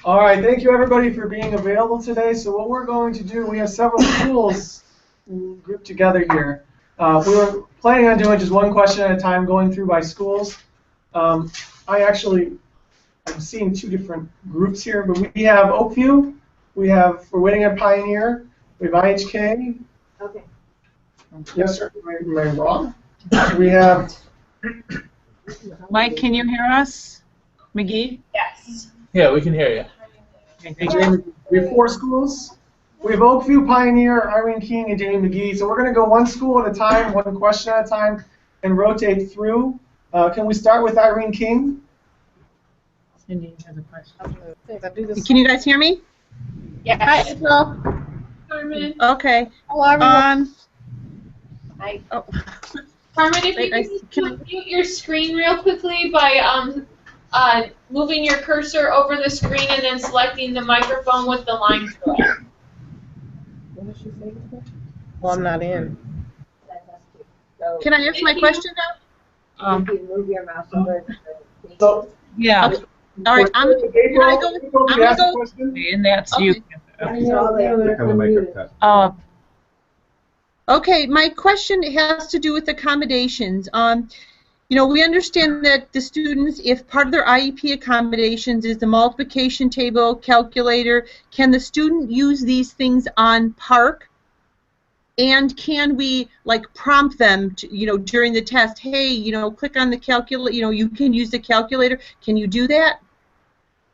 All right, thank you everybody for being available today. So what we're going to do, we have several schools grouped together here. We were planning on doing just one question at a time, going through by schools. I'm seeing two different groups here, but we have Oakview, we're waiting on Pioneer, we have IHK. Okay. Yes, sir. Am I wrong? We have. Mike, can you hear us? McGee? Yes. Yeah, we can hear you. Okay, thank you. We have 4 schools. We have Oakview, Pioneer, Irene King, and Jamie McGee. So we're going to go one school at a time, one question at a time, and rotate through. Can we start with Irene King? Cindy has a question. Can you guys hear me? Yes. Hi, April. Carmen. Okay. Hello, everyone. Hi. Oh. Carmen, if you can mute your screen real quickly by moving your cursor over the screen and then selecting the microphone with the line through it. What did she say? Well, I'm not in. Can I ask my question now? You can move your mouse over. So, Yeah. Okay. All right. I'm gonna go. And that's you. Okay, my question has to do with accommodations. You know, we understand that the students, if part of their IEP accommodations is the multiplication table, calculator, can the student use these things on PARCC? And can we, like, prompt them to, you know, during the test, hey, you know, click on the calculator, you know, you can use the calculator. Can you do that?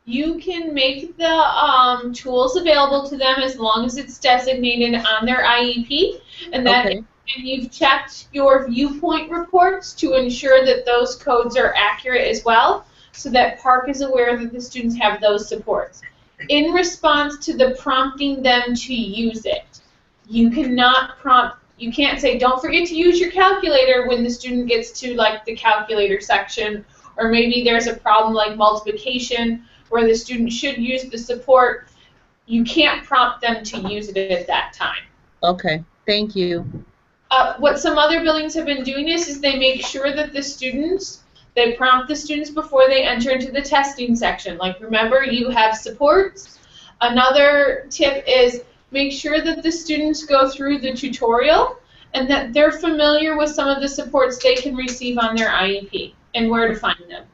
You can make the tools available to them as long as it's designated on their IEP, and that Okay. and you've checked your viewpoint reports to ensure that those codes are accurate as well, so that PARCC is aware that the students have those supports. In response to the prompting them to use it, you cannot prompt. You can't say, "Don't forget to use your calculator" when the student gets to like the calculator section, or maybe there's a problem like multiplication where the student should use the support. You can't prompt them to use it at that time. Okay, thank you. What some other buildings have been doing is they make sure that the students, they prompt the students before they enter into the testing section. Like, remember, you have supports. Another tip is make sure that the students go through the tutorial and that they're familiar with some of the supports they can receive on their IEP and where to find them.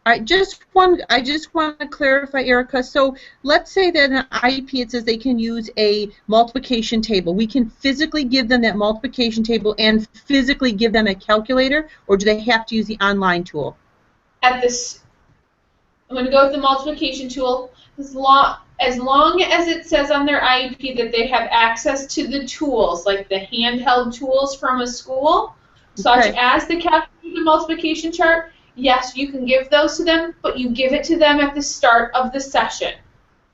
I just want to clarify, Erica. So let's say that in an IEP it says they can use a multiplication table. We can physically give them that multiplication table and physically give them a calculator, or do they have to use the online tool? I'm going to go with the multiplication tool. As long as it says on their IEP that they have access to the tools, like the handheld tools from a school, such as the calculator, the multiplication chart. Yes, you can give those to them, but you give it to them at the start of the session.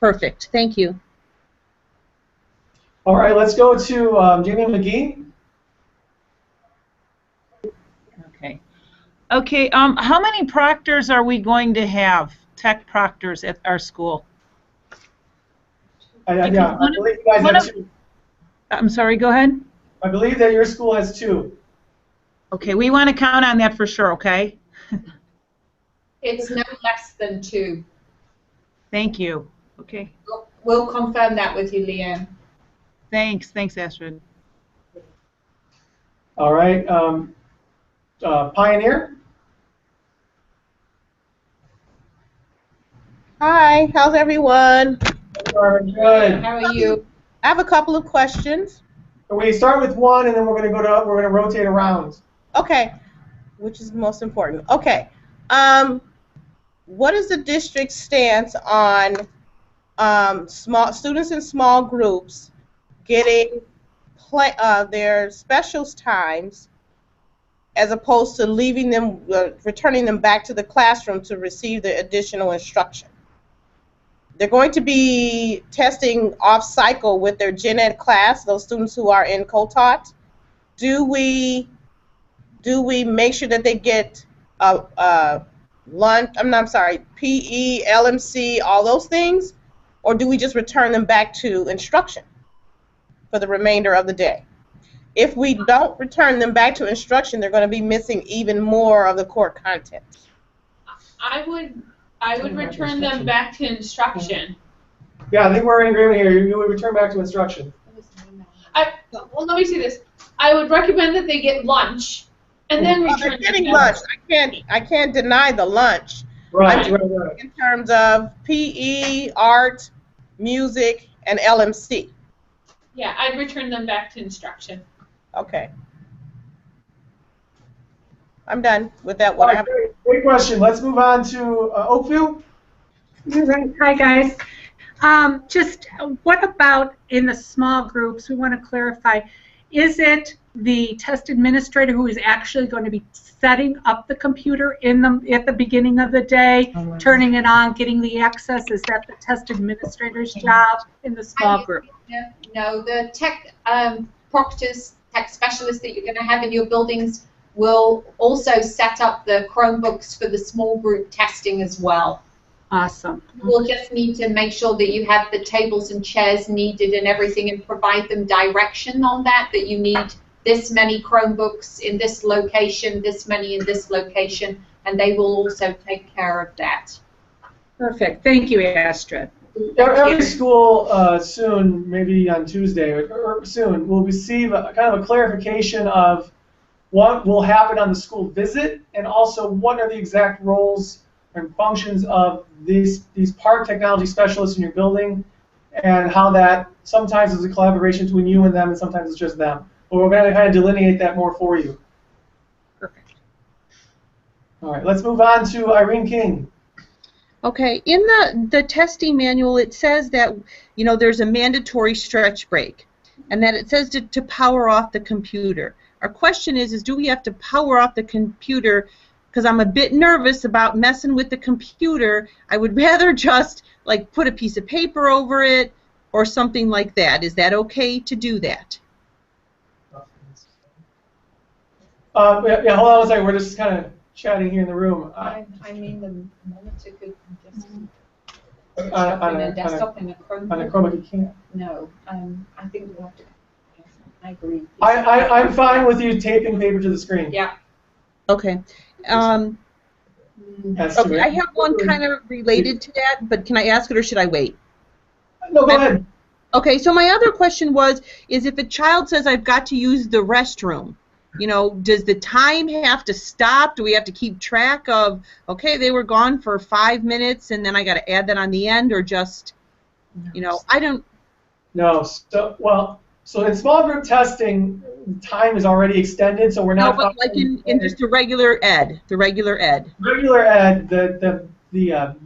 Perfect. Thank you. All right, let's go to Jamie McGee. Okay. Okay. How many proctors are we going to have? Tech proctors at our school? I believe you guys have 2. I'm sorry. Go ahead. I believe that your school has 2. Okay. We want to count on that for sure. Okay. It's no less than 2. Thank you. Okay. We'll confirm that with you, Leanne. Thanks. Thanks, Astrid. All right. Pioneer. Hi, how's everyone? Good. How are you? I have a couple of questions. We start with 1, and then we're going to rotate around. Okay, which is most important. Okay, what is the district's stance on small students in small groups getting their specials times as opposed to leaving them, returning them back to the classroom to receive the additional instruction? They're going to be testing off-cycle with their gen ed class, those students who are in co-taught. Do we make sure that they get lunch, PE, LMC, all those things, or do we just return them back to instruction for the remainder of the day? If we don't return them back to instruction, they're going to be missing even more of the core content. I would return them back to instruction. Yeah, I think we're in agreement here. You would return back to instruction. Well, let me see this. I would recommend that they get lunch and then Well, return they're getting them. lunch. I can't deny the lunch. Right. In terms of PE, art, music, and LMC. Yeah, I'd return them back to instruction. Okay. I'm done with that All one. right, great question. Let's move on to Oakview. Right. Hi, guys. Just what about in the small groups? We want to clarify, is it the test administrator who is actually going to be setting up the computer at the beginning of the day, turning it on, getting the access? Is that the test administrator's job in the small group? No, the tech proctors, tech specialists that you're going to have in your buildings will also set up the Chromebooks for the small group testing as well. Awesome. We'll just need to make sure that you have the tables and chairs needed and everything, and provide them direction on that you need this many Chromebooks in this location, this many in this location, and they will also take care of that. Perfect. Thank you, Astrid. Every school soon, maybe on Tuesday or soon, will receive kind of a clarification of what will happen on the school visit, and also what are the exact roles and functions of these PARCC technology specialists in your building, and how that sometimes is a collaboration between you and them, and sometimes it's just them. But we're going to kind of delineate that more for you. Perfect. All right, let's move on to Irene King. Okay, in the testing manual, it says that, you know, there's a mandatory stretch break, and that it says to power off the computer. Our question is do we have to power off the computer? Because I'm a bit nervous about messing with the computer. I would rather just, like, put a piece of paper over it or something like that. Is that okay to do that? Yeah, hold on a second. We're just kind of chatting here in the room. I mean, the monitor could just On a desktop and a Chromebook. On a Chromebook, you can't. No, I think we'll have to. I agree. I'm fine with you taping paper to the screen. Yeah. Okay. Okay, I have one kind of related to that, but can I ask it or should I wait? No, go ahead. Okay, so my other question is if a child says I've got to use the restroom, you know, does the time have to stop? Do we have to keep track of, okay, they were gone for 5 minutes and then I got to add that on the end, or just, you know, I don't. No, so in small group testing, time is already extended, so we're not. No, but like in just the regular ed, Regular ed, the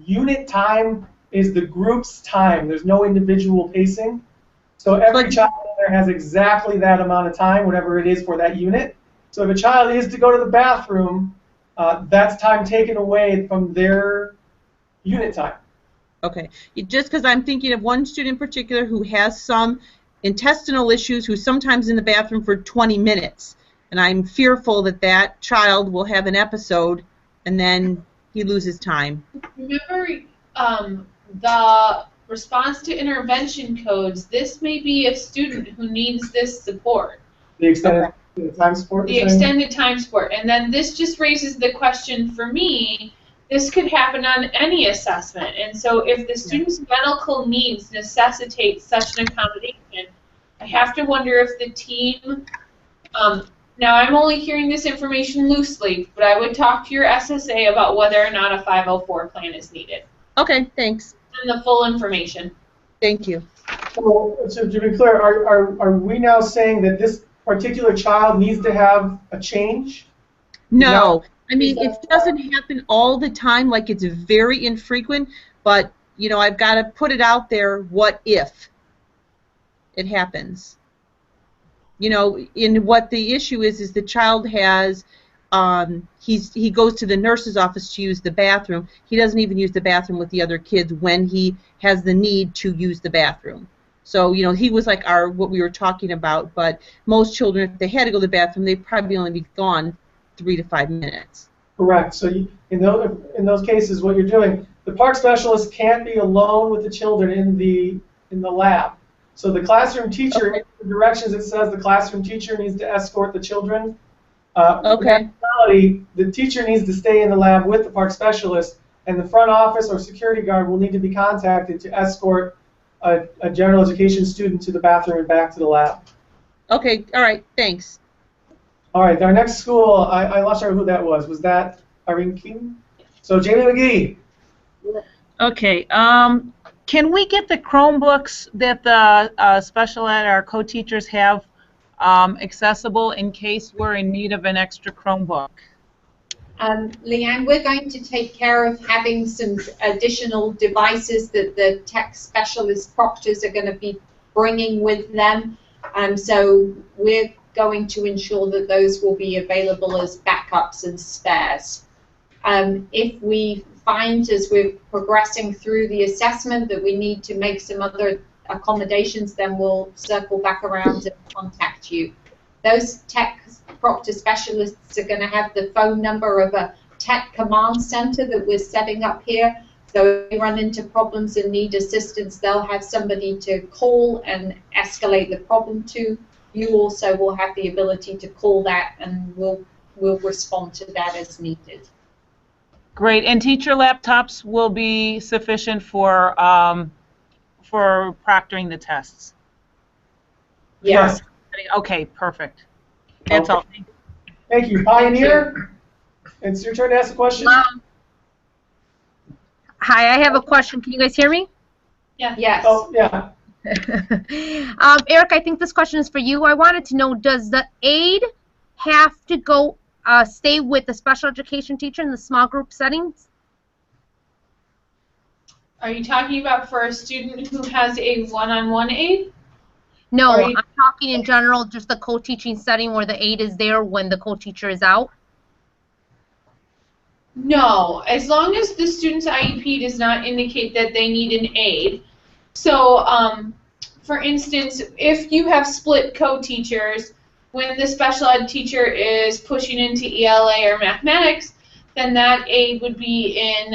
unit time is the group's time. There's no individual pacing. So every child in there has exactly that amount of time, whatever it is for that unit. So if a child is to go to the bathroom, that's time taken away from their unit time. Okay, just because I'm thinking of one student in particular who has some intestinal issues, who's sometimes in the bathroom for 20 minutes, and I'm fearful that that child will have an episode and then he loses time. Remember the response to intervention codes, this may be a student who needs this support. The extended time support? The extended time support. And then this just raises the question for me, this could happen on any assessment. And so if the student's medical needs necessitate such an accommodation, I have to wonder if the team, now I'm only hearing this information loosely, but I would talk to your SSA about whether or not a 504 plan is needed. Okay, thanks. And the full information. Thank you. So to be clear, are we now saying that this particular child needs to have a change? No. I mean, it doesn't happen all the time, like it's very infrequent, but, you know, I've got to put it out there, what if it happens? You know, in what the issue is the child has, he goes to the nurse's office to use the bathroom. He doesn't even use the bathroom with the other kids when he has the need to use the bathroom. So, you know, he was like what we were talking about, but most children, if they had to go to the bathroom, they'd probably only be gone 3 to 5 minutes. Correct. So in those cases, what you're doing, the PARCC specialist can't be alone with the children in the lab. So the classroom teacher, the directions it says the classroom teacher needs to escort the children. In reality, the teacher needs to stay in the lab with the PARCC specialist, and the front office or security guard will need to be contacted to escort a general education student to the bathroom and back to the lab. Okay, all right, thanks. All right, our next school, I lost track of who that was. Was that Irene King? So Jamie McGee. Okay. Can we get the Chromebooks that the special ed, our co-teachers have accessible in case we're in need of an extra Chromebook? Leanne, we're going to take care of having some additional devices that the tech specialist proctors are going to be bringing with them. So we're going to ensure that those will be available as backups and spares. If we find as we're progressing through the assessment that we need to make some other accommodations, then we'll circle back around and contact you. Those tech proctor specialists are going to have the phone number of a tech command center that we're setting up here. So if they run into problems and need assistance, they'll have somebody to call and escalate the problem to. You also will have the ability to call that, and we'll respond to that as needed. Great. And teacher laptops will be sufficient for proctoring the tests? Yes. Okay, perfect. That's all. Thank you. Pioneer, it's your turn to ask a question. Hi, I have a question. Can you guys hear me? Yeah. Yes. Oh, yeah. Eric, I think this question is for you. I wanted to know, does the aide have to go stay with the special education teacher in the small group settings? Are you talking about for a student who has a one-on-one aide? No, I'm talking in general, just the co-teaching setting where the aide is there when the co-teacher is out. No, as long as the student's IEP does not indicate that they need an aide. So, for instance, if you have split co-teachers, when the special ed teacher is pushing into ELA or mathematics, then that aide would be in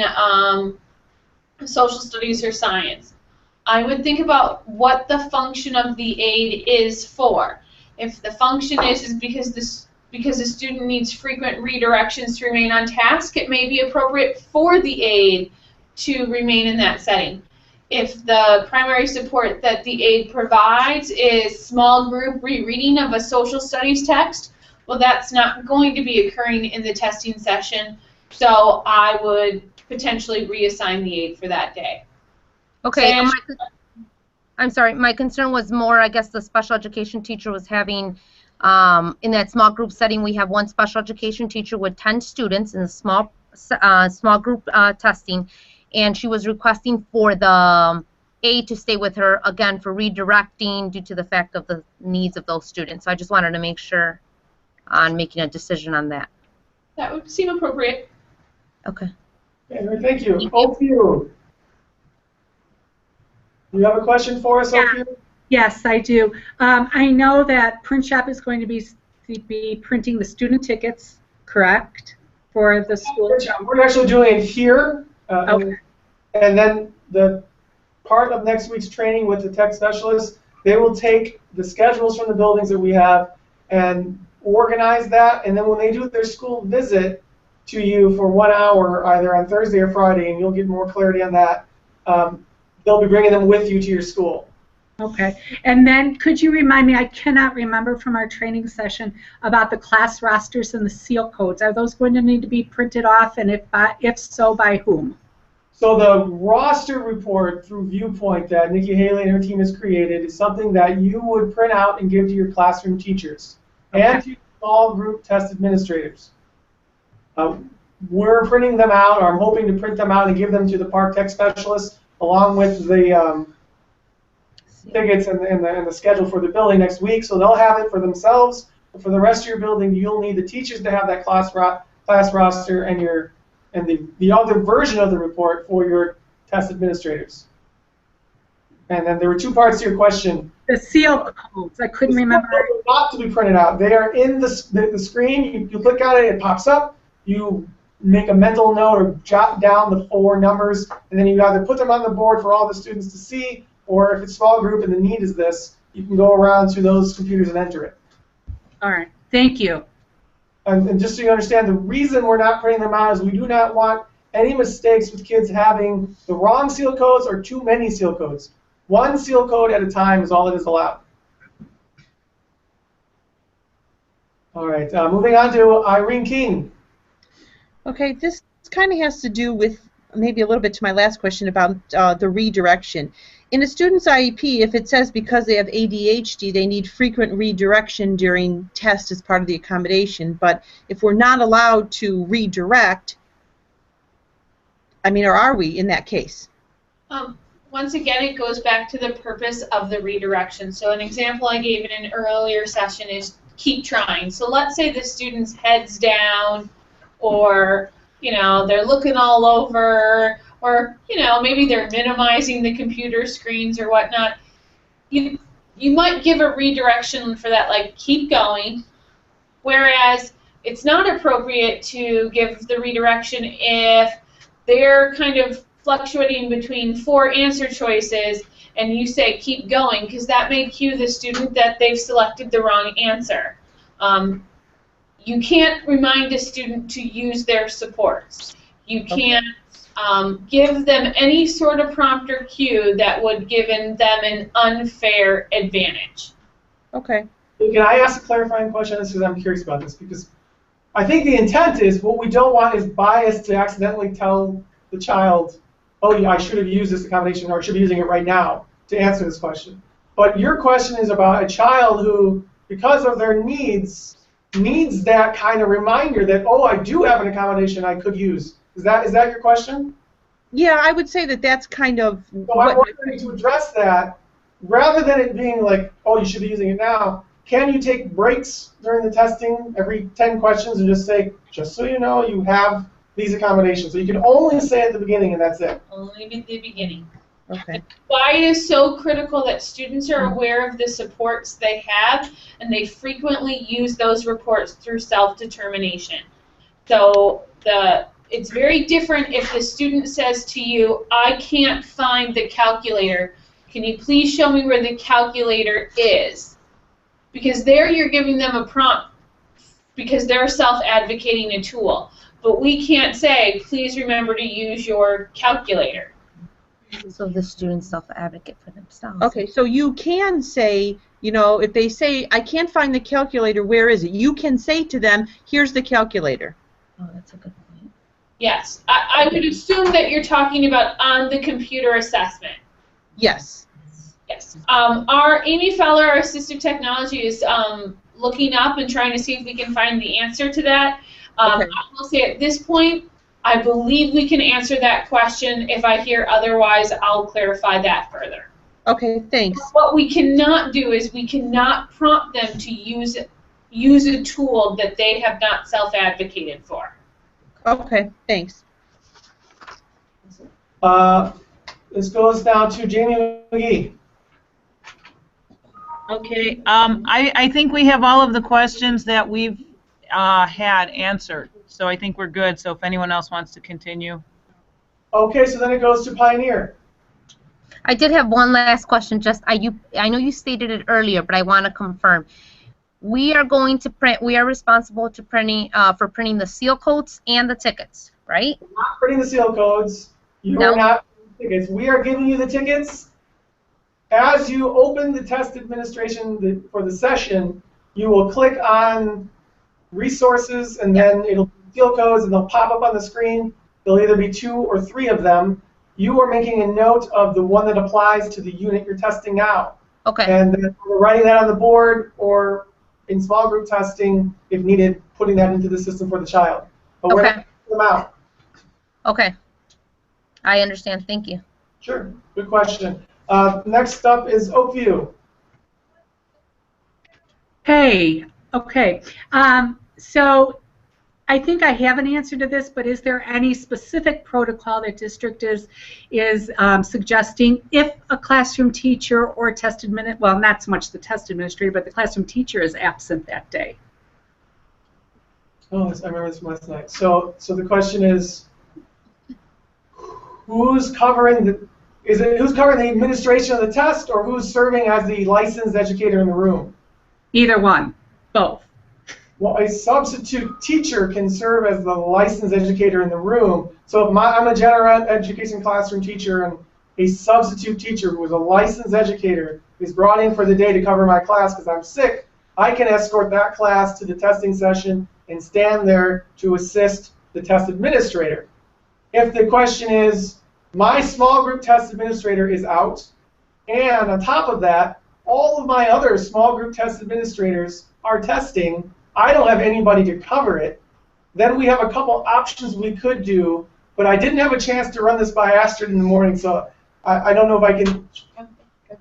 social studies or science. I would think about what the function of the aide is for. If the function is because the student needs frequent redirections to remain on task, it may be appropriate for the aide to remain in that setting. If the primary support that the aide provides is small group rereading of a social studies text, well, that's not going to be occurring in the testing session, so I would potentially reassign the aide for that day. Okay, I'm sorry, my concern was more, I guess the special education teacher was having, in that small group setting, we have one special education teacher with 10 students in the small group testing, and she was requesting for the aide to stay with her, again, for redirecting due to the fact of the needs of those students. So I just wanted to make sure on making a decision on that. That would seem appropriate. Okay. Okay, thank you. Ophir. You have a question for us, Ophir? Yes, I do. I know that Print Shop is going to be printing the student tickets, correct, for the school? We're actually doing it here. Okay. And then the part of next week's training with the tech specialists, they will take the schedules from the buildings that we have and organize that. And then when they do their school visit to you for 1 hour, either on Thursday or Friday, and you'll get more clarity on that, they'll be bringing them with you to your school. Okay. And then could you remind me, I cannot remember from our training session, about the class rosters and the seal codes. Are those going to need to be printed off, and if so, by whom? So the roster report through Viewpoint that Nikki Haley and her team has created is something that you would print out and give to your classroom teachers and to your small group test administrators. We're printing them out, or I'm hoping to print them out and give them to the PARCC tech specialists along with the tickets and the schedule for the building next week, so they'll have it for themselves. But for the rest of your building, you'll need the teachers to have that class roster and the other version of the report for your test administrators. And then there were two parts to your question. The seal codes, I couldn't remember. Not to be printed out. They are in the screen. You click on it, it pops up. You make a mental note or jot down the 4 numbers, and then you either put them on the board for all the students to see, or if it's small group and the need is this, you can go around to those computers and enter it. All right. Thank you. And just so you understand, the reason we're not printing them out is we do not want any mistakes with kids having the wrong seal codes or too many seal codes. One seal code at a time is all that is allowed. All right, moving on to Irene King. Okay, this kind of has to do with maybe a little bit to my last question about the redirection. In a student's IEP, if it says because they have ADHD, they need frequent redirection during tests as part of the accommodation, but if we're not allowed to redirect, I mean, or are we in that case? Once again, it goes back to the purpose of the redirection. So an example I gave in an earlier session is keep trying. So let's say the student's head's down, or they're looking all over, or maybe they're minimizing the computer screens or whatnot. You might give a redirection for that, like keep going, whereas it's not appropriate to give the redirection if they're kind of fluctuating between 4 answer choices and you say keep going, because that may cue the student that they've selected the wrong answer. You can't remind a student to use their supports. You can't give them any sort of prompt or cue that would give them an unfair advantage. Okay. Can I ask a clarifying question on this, because I'm curious about this? Because I think the intent is what we don't want is bias to accidentally tell the child, oh yeah, I should have used this accommodation, or I should be using it right now to answer this question. But your question is about a child who, because of their needs that kind of reminder that, oh, I do have an accommodation I could use. Is that your question? Yeah, I would say that that's kind of. So I'm wondering, to address that, rather than it being like, oh, you should be using it now, can you take breaks during the testing every 10 questions and just say, just so you know, you have these accommodations? So you can only say at the beginning and that's it. Only at the beginning. Okay. Why it is so critical that students are aware of the supports they have, and they frequently use those reports through self-determination. So it's very different if the student says to you, I can't find the calculator. Can you please show me where the calculator is? Because there you're giving them a prompt because they're self-advocating a tool. But we can't say, please remember to use your calculator. So the students self-advocate for themselves. Okay, so you can say, if they say, I can't find the calculator, where is it? You can say to them, here's the calculator. Oh, that's a good point. Yes. I would assume that you're talking about on the computer assessment. Yes. Yes. Our Amy Feller, our assistive technology, is looking up and trying to see if we can find the answer to that. Okay. I will say at this point, I believe we can answer that question. If I hear otherwise, I'll clarify that further. Okay, thanks. What we cannot do is we cannot prompt them to use a tool that they have not self-advocated for. Okay, thanks. This goes down to Jamie McGee. Okay, I think we have all of the questions that we've had answered. So I think we're good. So if anyone else wants to continue. Okay, so then it goes to Pioneer. I did have one last question. I know you stated it earlier, but I want to confirm. We are going to print. We are responsible to printing for printing the seal codes and the tickets, right? We're not printing the seal codes. You are not printing tickets. We are giving you the tickets. As you open the test administration for the session, you will click on resources, and then it'll be seal codes, and they'll pop up on the screen. There'll either be 2 or 3 of them. You are making a note of the one that applies to the unit you're testing now. Okay. And then we're writing that on the board, or in small group testing, if needed, putting that into the system for the child. But we're not putting them out. Okay. I understand. Thank you. Sure. Good question. Next up is Oakview. Hey. Okay. So I think I have an answer to this, but is there any specific protocol that district is suggesting if a classroom teacher or test administrator, well, not so much the test administrator, but the classroom teacher is absent that day? Oh, I remember this from last night. So the question is, who's covering the administration of the test, or who's serving as the licensed educator in the room? Either one. Both. well, a substitute teacher can serve as the licensed educator in the room. So if I'm a general education classroom teacher and a substitute teacher who is a licensed educator is brought in for the day to cover my class because I'm sick, I can escort that class to the testing session and stand there to assist the test administrator. If the question is, my small group test administrator is out, and on top of that, all of my other small group test administrators are testing, I don't have anybody to cover it, then we have a couple options we could do, but I didn't have a chance to run this by Astrid in the morning, so I don't know if I can.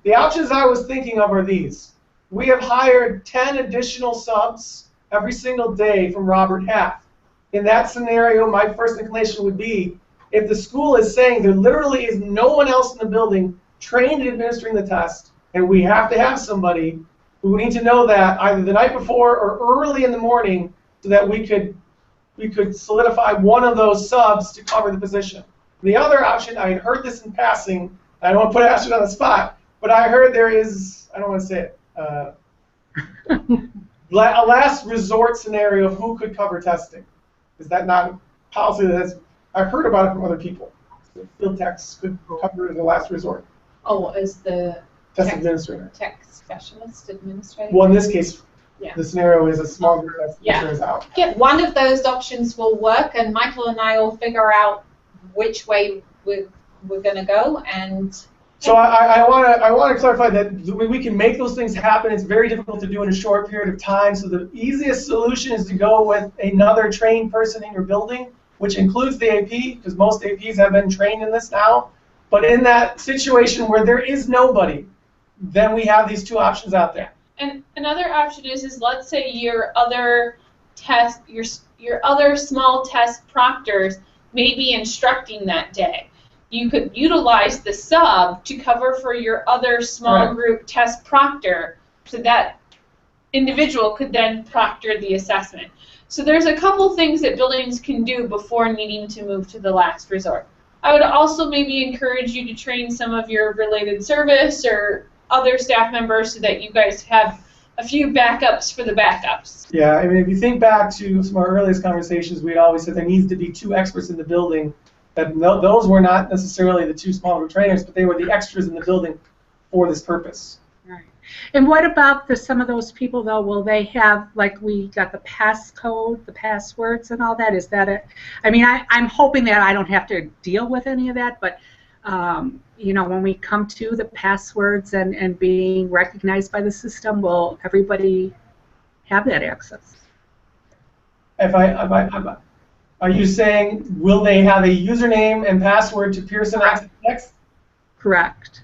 The options I was thinking of are these. We have hired 10 additional subs every single day from Robert Half. In that scenario, my first inclination would be, if the school is saying there literally is no one else in the building trained in administering the test, and we have to have somebody, we need to know that either the night before or early in the morning so that we could solidify one of those subs to cover the position. The other option, I had heard this in passing, I don't want to put Astrid on the spot, but I heard there is, I don't want to say it, a last resort scenario of who could cover testing. Is that not a policy that has, I've heard about it from other people. Field techs could cover it as a last resort. Oh, as the Test administrator. tech specialist administrator? Well, in this case, yeah. The snenario is a small group test administrator is out. Yeah, one of those options will work, and Michael and I will figure out which way we're going to go. And so I want to clarify that we can make those things happen. It's very difficult to do in a short period of time. So the easiest solution is to go with another trained person in your building, which includes the AP, because most APs have been trained in this now. But in that situation where there is nobody, then we have these two options out there. And another option is let's say your other test, your other small test proctors may be instructing that day. You could utilize the sub to cover for your other small group test proctor, so that individual could then proctor the assessment. So there's a couple things that buildings can do before needing to move to the last resort. I would also maybe encourage you to train some of your related service or other staff members so that you guys have a few backups for the backups. Yeah, I mean, if you think back to some of our earliest conversations, we'd always said there needs to be 2 experts in the building. That those were not necessarily the 2 small group trainers, but they were the extras in the building for this purpose. Right. And what about some of those people, though? Will they have, like, we got the passcode, the passwords and all that? Is that it? I mean, I'm hoping that I don't have to deal with any of that, but, you know, when we come to the passwords and being recognized by the system, will everybody have that access? Are you saying, will they have a username and password to Pearson Access Next? Correct.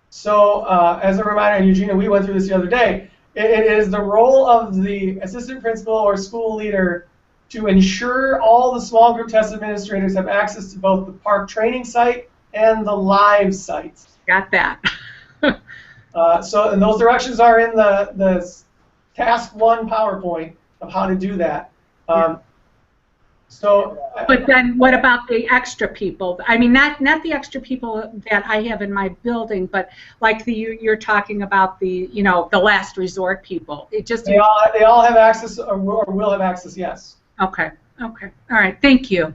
So, as a reminder, and Eugenia, we went through this the other day, it is the role of the assistant principal or school leader to ensure all the small group test administrators have access to both the PARCC training site and the live sites. Got that. And those directions are in the task 1 PowerPoint of how to do that. But then what about the extra people? I mean, not the extra people that I have in my building, but like you're talking about the, you know, the last resort people. It just they all have access or will have access, yes. Okay. Okay. All right. Thank you.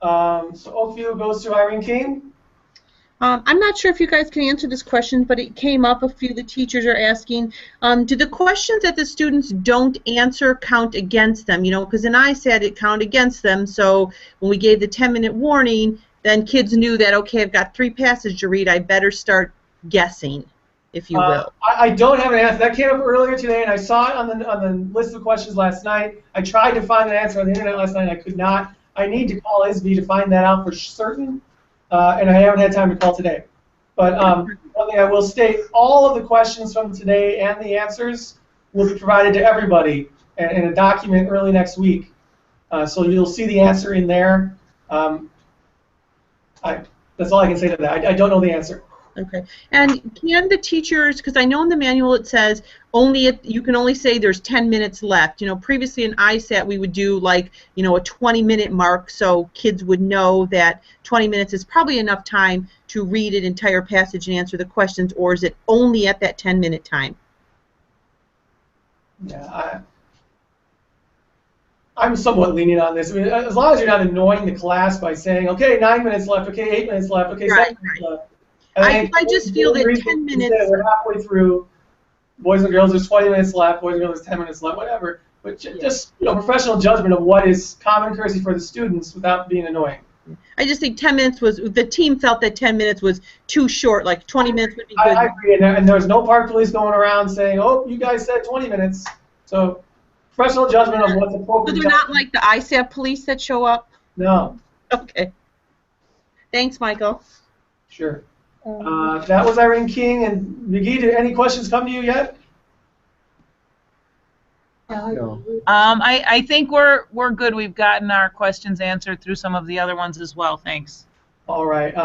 So Oakview goes to Irene King. I'm not sure if you guys can answer this question, but it came up. A few of the teachers are asking, do the questions that the students don't answer count against them? You know, because in ISAT it count against them. So when we gave the 10-minute warning, then kids knew that, okay, I've got 3 passages to read. I better start guessing, if you will. I don't have an answer. That came up earlier today, and I saw it on the list of questions last night. I tried to find an answer on the internet last night, and I could not. I need to call ISB to find that out for certain. And I haven't had time to call today. But one thing I will state, all of the questions from today and the answers will be provided to everybody in a document early next week. So you'll see the answer in there. That's all I can say to that. I don't know the answer. Okay. And can the teachers, because I know in the manual it says you can only say there's 10 minutes left. You know, previously in ISAT we would do like, you know, a 20-minute mark so kids would know that 20 minutes is probably enough time to read an entire passage and answer the questions, or is it only at that 10-minute time? Yeah, I'm somewhat lenient on this. I mean, as long as you're not annoying the class by saying, okay, 9 minutes left, okay, 8 minutes left, okay, Right. 7 minutes left. I just feel that 10 minutes. We're halfway through. Boys and girls, there's 20 minutes left. Boys and girls, there's 10 minutes left. Whatever. But just professional judgment of what is common courtesy for the students without being annoying. I just think 10 minutes was, the team felt that 10 minutes was too short, like 20 minutes would be good. I agree, and there's no park police going around saying, oh, you guys said 20 minutes. So professional judgment of what's appropriate. So they're not like the ISAP police that show up? No. Okay. Thanks, Michael. Sure. That was Irene King. And McGee, did any questions come to you yet? No. I think we're good. We've gotten our questions answered through some of the other ones as well. Thanks. All right.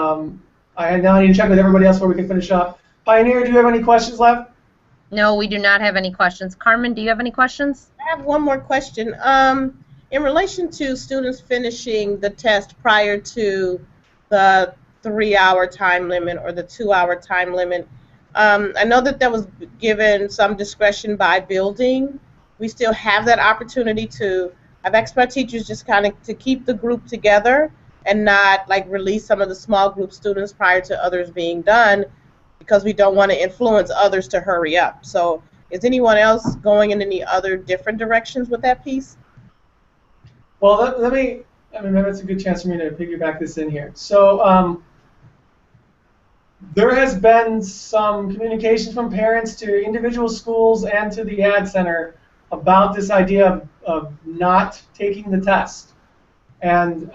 I now need to check with everybody else before we can finish up. Pioneer, do you have any questions left? No, we do not have any questions. Carmen, do you have any questions? I have one more question. In relation to students finishing the test prior to the 3-hour time limit or the 2-hour time limit, I know that was given some discretion by building. We still have that opportunity to have expert teachers just kind of to keep the group together and not like release some of the small group students prior to others being done, because we don't want to influence others to hurry up. So is anyone else going in any other different directions with that piece? Well, maybe it's a good chance for me to piggyback this in here. So there has been some communication from parents to individual schools and to the Ad Center about this idea of not taking the test. And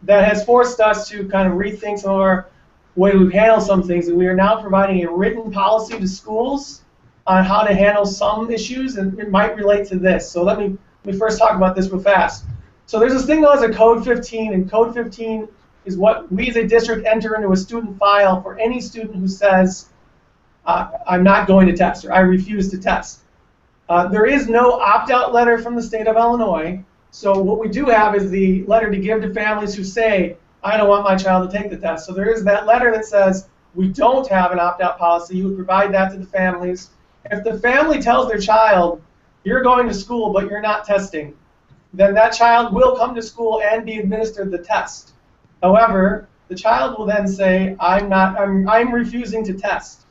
that has forced us to kind of rethink some of our way we've handled some things. And we are now providing a written policy to schools on how to handle some issues, and it might relate to this. So let me first talk about this real fast. So there's this thing known as a Code 15, and Code 15 is what we as a district enter into a student file for any student who says, I'm not going to test, or I refuse to test. There is no opt-out letter from the state of Illinois, so what we do have is the letter to give to families who say, I don't want my child to take the test. So there is that letter that says, we don't have an opt-out policy. You would provide that to the families. If the family tells their child, you're going to school but you're not testing, then that child will come to school and be administered the test. However, the child will then say, I'm refusing to test.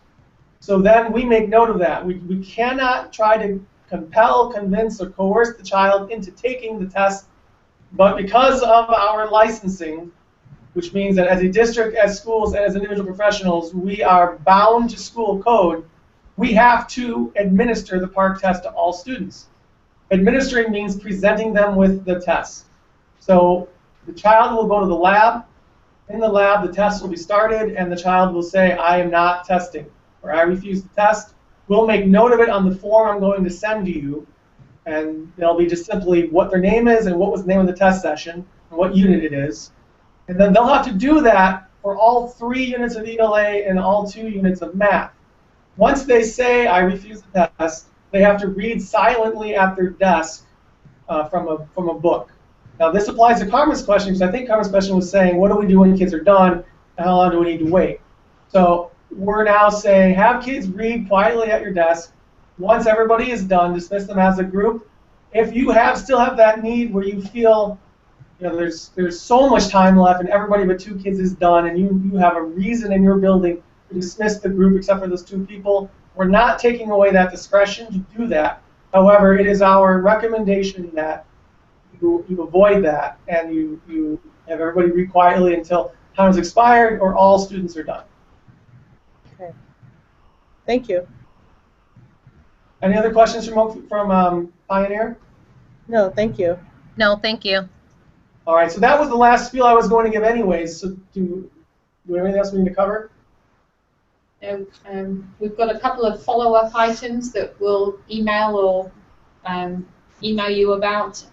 So then we make note of that. We cannot try to compel, convince, or coerce the child into taking the test, but because of our licensing, which means that as a district, as schools, and as individual professionals, we are bound to school code, we have to administer the PARCC test to all students. Administering means presenting them with the test. So the child will go to the lab. In the lab, the test will be started, and the child will say, I am not testing, or I refuse to test. We'll make note of it on the form I'm going to send to you, and it'll be just simply what their name is and what was the name of the test session and what unit it is. And then they'll have to do that for all 3 units of ELA and all 2 units of math. Once they say, I refuse the test, they have to read silently at their desk from a book. Now this applies to Carmen's question, because I think Carmen's question was saying, what do we do when kids are done, and how long do we need to wait? So we're now saying, have kids read quietly at your desk. Once everybody is done, dismiss them as a group. If you still have that need where you feel, there's so much time left and everybody but 2 kids is done, and you have a reason in your building to dismiss the group except for those 2 people, we're not taking away that discretion to do that. However, it is our recommendation that you avoid that, and you have everybody read quietly until time is expired or all students are done. Okay. Thank you. Any other questions from Pioneer? No, thank you. No, thank you. All right, so that was the last spiel I was going to give anyways. So do we have anything else we need to cover? We've got a couple of follow-up items that we'll email or email you about.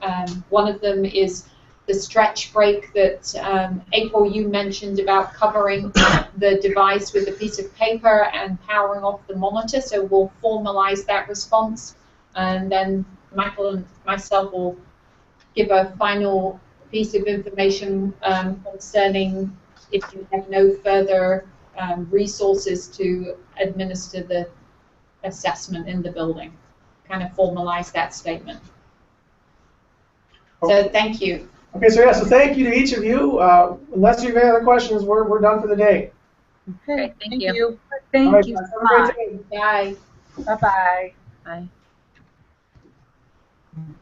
One of them is the stretch break that April, you mentioned about covering the device with a piece of paper and powering off the monitor. So we'll formalize that response, and then Michael and myself will give a final piece of information concerning if you have no further resources to administer the assessment in the building. kind of formalize that statement. So thank you. Okay, so yeah, so thank you to each of you. Unless you have any other questions, we're done for the day. Okay, thank you. Thank All right, you guys, so have a much. great day. Bye. Bye-bye. Bye.